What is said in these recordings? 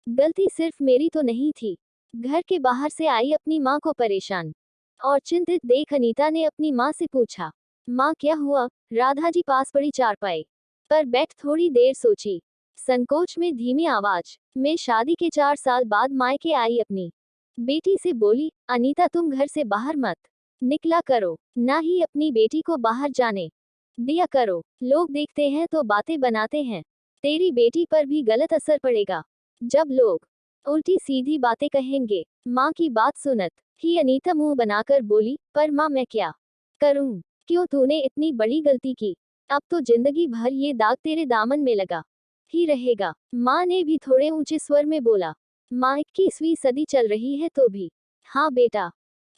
गलती सिर्फ मेरी तो नहीं थी। घर के बाहर से आई अपनी माँ को परेशान और चिंतित देख अनीता ने अपनी माँ से पूछा, माँ क्या हुआ? राधा जी पास पड़ी चारपाई पर बैठ थोड़ी देर सोची। संकोच में धीमी आवाज में शादी के 4 साल बाद मायके आई अपनी बेटी से बोली, अनीता तुम घर से बाहर मत निकला करो, ना ही अपनी बेटी को बाहर जाने दिया करो। लोग देखते हैं तो बातें बनाते हैं, तेरी बेटी पर भी गलत असर पड़ेगा जब लोग उल्टी सीधी बातें कहेंगे। माँ की बात सुनत ही अनीता मुंह बनाकर बोली, पर माँ मैं क्या करूं? क्यों तूने इतनी बड़ी गलती की? अब तो जिंदगी भर ये दाग तेरे दामन में लगा ही रहेगा। माँ ने भी थोड़े ऊंचे स्वर में बोला, माँ 21वीं सदी चल रही है तो भी। हाँ बेटा,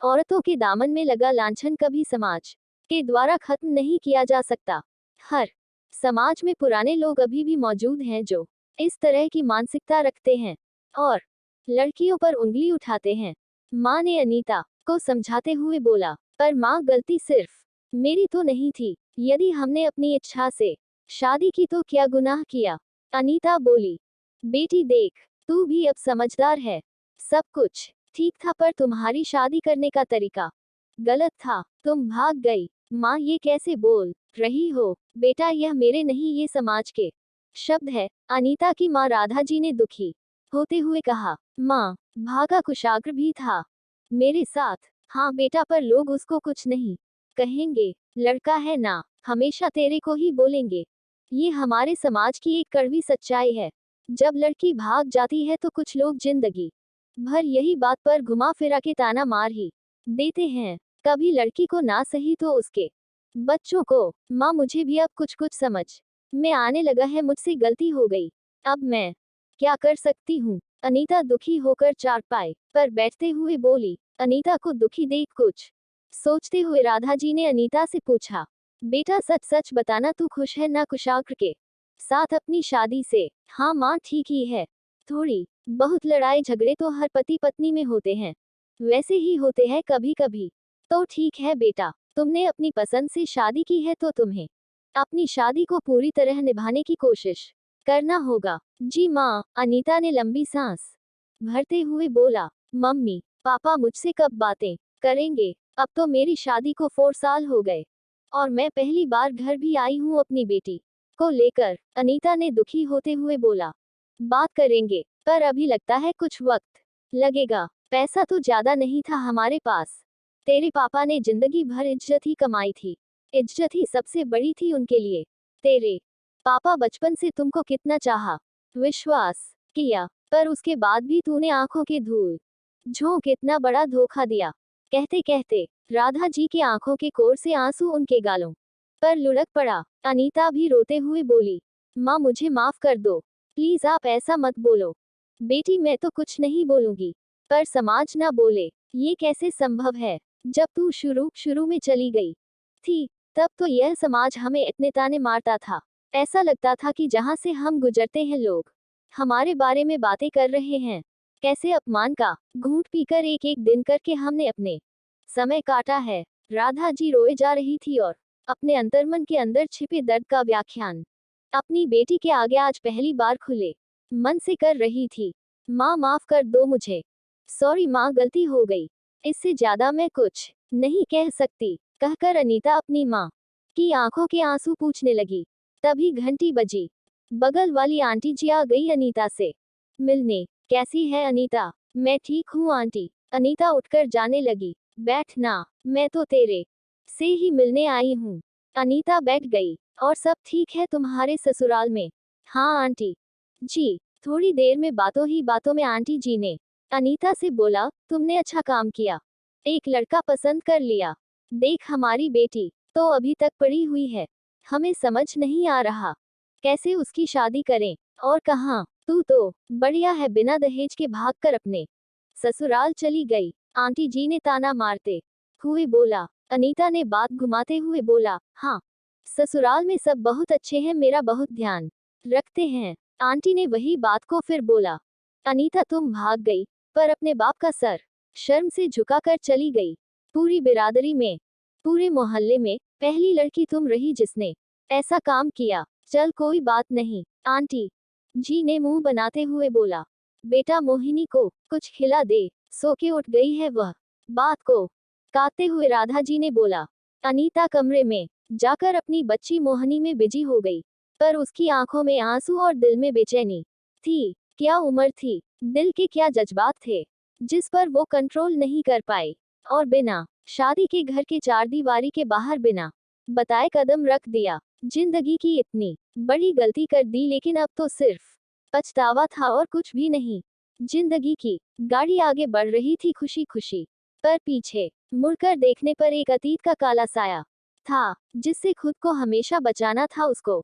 औरतों के दामन में लगा लांछन कभी समाज के द्वारा खत्म नहीं किया जा सकता। हर समाज में पुराने लोग अभी भी मौजूद हैं जो इस तरह की मानसिकता रखते हैं और लड़कियों पर उंगली उठाते हैं। माँ ने अनीता को समझाते हुए बोला, पर माँ गलती सिर्फ मेरी तो नहीं थी। यदि हमने अपनी इच्छा से शादी की तो क्या गुनाह किया? अनीता बोली, बेटी देख, तू भी अब समझदार है। सब कुछ ठीक था पर तुम्हारी शादी करने का तरीका गलत था। तुम भाग गई। माँ ये कैसे बोल रही हो बेटा? यह मेरे नहीं ये समाज के शब्द है। अनीता की माँ राधा जी ने दुखी होते हुए कहा, माँ भागा कुशाग्र भी था मेरे साथ। हाँ बेटा, पर लोग उसको कुछ नहीं कहेंगे, लड़का है ना, हमेशा तेरे को ही बोलेंगे। ये हमारे समाज की एक कड़वी सच्चाई है। जब लड़की भाग जाती है तो कुछ लोग जिंदगी भर यही बात पर घुमा फिरा के ताना मार ही देते हैं। कभी लड़की को ना सही तो उसके बच्चों को। माँ मुझे भी अब कुछ कुछ समझ में आने लगा है, मुझसे गलती हो गई, अब मैं क्या कर सकती हूँ? अनीता दुखी होकर चारपाई पर बैठते हुए बोली। अनीता को दुखी देख कुछ सोचते हुए राधा जी ने अनीता से पूछा, बेटा सच सच बताना, तू खुश है ना कुशाग्र के साथ अपनी शादी से? हाँ माँ ठीक ही है। थोड़ी बहुत लड़ाई झगड़े तो हर पति पत्नी में होते हैं, वैसे ही होते हैं कभी कभी। तो ठीक है बेटा, तुमने अपनी पसंद से शादी की है तो तुम्हें अपनी शादी को पूरी तरह निभाने की कोशिश करना होगा। जी माँ, अनीता ने लंबी सांस भरते हुए बोला। मम्मी पापा मुझसे कब बातें करेंगे? अब तो मेरी शादी को 4 साल हो गए और मैं पहली बार घर भी आई हूँ अपनी बेटी को लेकर। अनीता ने दुखी होते हुए बोला, बात करेंगे पर अभी लगता है कुछ वक्त लगेगा। पैसा तो ज्यादा नहीं था हमारे पास, तेरे पापा ने जिंदगी भर इज्जत ही कमाई थी, इज्जत ही सबसे बड़ी थी उनके लिए। तेरे पापा बचपन से तुमको कितना चाहा, विश्वास किया, पर उसके बाद भी तूने आंखों के धूल झोंक इतना बड़ा धोखा दिया। कहते कहते राधा जी के आंखों के कोर से आंसू उनके गालों पर लुढ़क पड़ा। अनीता भी रोते हुए बोली, माँ मुझे माफ कर दो, प्लीज आप ऐसा मत बोलो। बेटी मैं तो कुछ नहीं बोलूंगी, पर समाज ना बोले ये कैसे संभव है? जब तू शुरू में चली गई थी तब तो यह समाज हमें इतने ताने मारता था, ऐसा लगता था कि जहां से हम गुजरते हैं लोग हमारे बारे में बातें कर रहे हैं। कैसे अपमान का घूंट पीकर एक एक दिन करके हमने अपने समय काटा है। राधा जी रोए जा रही थी और अपने अंतर्मन के अंदर छिपे दर्द का व्याख्यान अपनी बेटी के आगे आज पहली बार खुले मन से कर रही थी। माँ माफ कर दो मुझे, सॉरी माँ गलती हो गई, इससे ज्यादा मैं कुछ नहीं कह सकती, कहकर अनीता अपनी माँ की आंखों के आंसू पूछने लगी। तभी घंटी बजी। बगल वाली आंटी जी आ गई अनीता से मिलने। कैसी है अनीता? मैं ठीक हूँ आंटी। अनीता उठकर जाने लगी। बैठ ना, मैं तो तेरे से ही मिलने आई हूँ। अनीता बैठ गई। और सब ठीक है तुम्हारे ससुराल में? हाँ आंटी जी। थोड़ी देर में बातों ही बातों में आंटी जी ने अनीता से बोला, तुमने अच्छा काम किया, एक लड़का पसंद कर लिया। देख हमारी बेटी तो अभी तक पड़ी हुई है, हमें समझ नहीं आ रहा कैसे उसकी शादी करें। और कहाँ, तू तो बढ़िया है, बिना दहेज के भागकर अपने ससुराल चली गई। आंटी जी ने ताना मारते हुए बोला। अनीता ने बात घुमाते हुए बोला, हाँ ससुराल में सब बहुत अच्छे हैं, मेरा बहुत ध्यान रखते हैं। आंटी ने वही बात को फिर बोला। अनीता तुम भाग गई पर अपने बाप का सर शर्म से झुकाकर चली गई। पूरी बिरादरी में, पूरे मोहल्ले में पहली लड़की तुम रही जिसने ऐसा काम किया। चल कोई बात नहीं, आंटी जी ने मुंह बनाते हुए बोला। बेटा मोहिनी को कुछ खिला दे। सो के उठ गई है वह। बात को काटते हुए राधा जी ने बोला। अनीता कमरे में जाकर अपनी बच्ची मोहिनी में बिजी हो गई, पर उसकी आंखों में आंसू और दिल में बेचैनी थी। क्या उम्र थी, दिल के क्या जज्बात थे, जिस पर वो कंट्रोल नहीं कर पाई, और बिना शादी के घर के चार दीवारी के बाहर बिना बताए कदम रख दिया। जिंदगी की इतनी बड़ी गलती कर दी, लेकिन अब तो सिर्फ पछतावा था और कुछ भी नहीं। जिंदगी की गाड़ी आगे बढ़ रही थी खुशी खुशी, पर पीछे मुड़कर देखने पर एक अतीत का काला साया था, जिससे खुद को हमेशा बचाना था उसको।